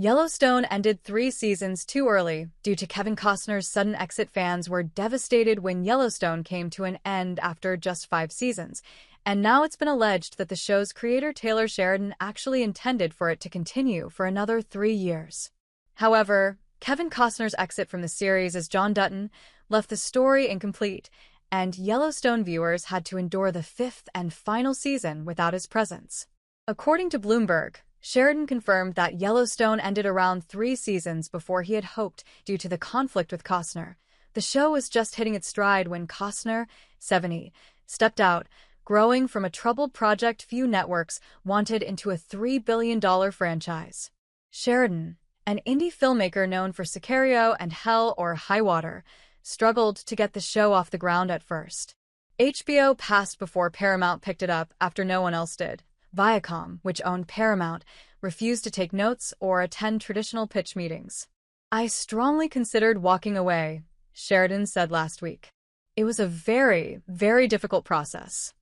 Yellowstone ended 3 seasons too early due to Kevin Costner's sudden exit. Fans were devastated when Yellowstone came to an end after just 5 seasons, and now it's been alleged that the show's creator Taylor Sheridan actually intended for it to continue for another 3 years. However, Kevin Costner's exit from the series as John Dutton left the story incomplete, and Yellowstone viewers had to endure the 5th and final season without his presence. According to Bloomberg, Sheridan confirmed that Yellowstone ended around 3 seasons before he had hoped due to the conflict with Costner. The show was just hitting its stride when Costner, 70, stepped out, growing from a troubled project few networks wanted into a $3 billion franchise. Sheridan, an indie filmmaker known for Sicario and Hell or High Water, struggled to get the show off the ground at first. HBO passed before Paramount picked it up after no one else did. Viacom, which owned Paramount, refused to take notes or attend traditional pitch meetings. "I strongly considered walking away," Sheridan said last week. "It was a very, very difficult process."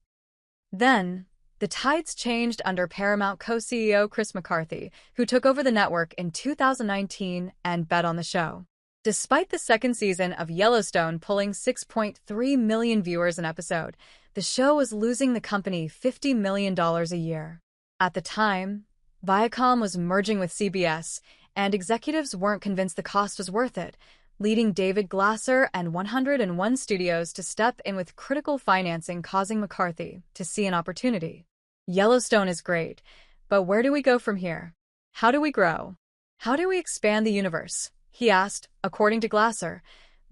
Then, the tides changed under Paramount co-CEO Chris McCarthy, who took over the network in 2019 and bet on the show. Despite the second season of Yellowstone pulling 6.3 million viewers an episode, the show was losing the company $50 million a year. At the time, Viacom was merging with CBS, and executives weren't convinced the cost was worth it, leading David Glasser and 101 Studios to step in with critical financing, causing McCarthy to see an opportunity. Yellowstone is great, but where do we go from here? How do we grow? How do we expand the universe? He asked, according to Glasser.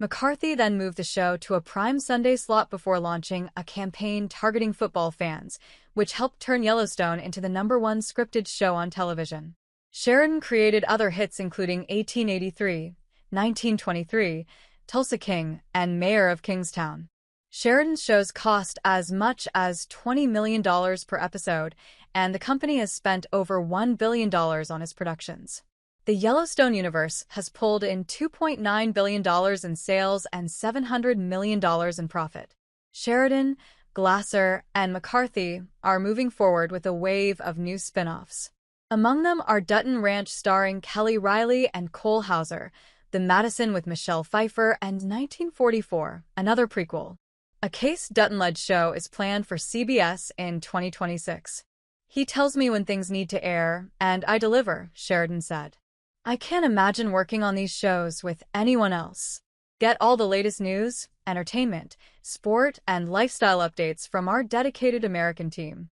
McCarthy then moved the show to a prime Sunday slot before launching a campaign targeting football fans, which helped turn Yellowstone into the #1 scripted show on television. Sheridan created other hits including 1883, 1923, Tulsa King, and Mayor of Kingstown. Sheridan's shows cost as much as $20 million per episode, and the company has spent over $1 billion on its productions. The Yellowstone universe has pulled in $2.9 billion in sales and $700 million in profit. Sheridan, Glasser, and McCarthy are moving forward with a wave of new spin-offs. Among them are Dutton Ranch starring Kelly Riley and Cole Hauser, The Madison with Michelle Pfeiffer, and 1944, another prequel. A Case Dutton-led show is planned for CBS in 2026. "He tells me when things need to air, and I deliver," Sheridan said. "I can't imagine working on these shows with anyone else." Get all the latest news, entertainment, sport, and lifestyle updates from our dedicated American team.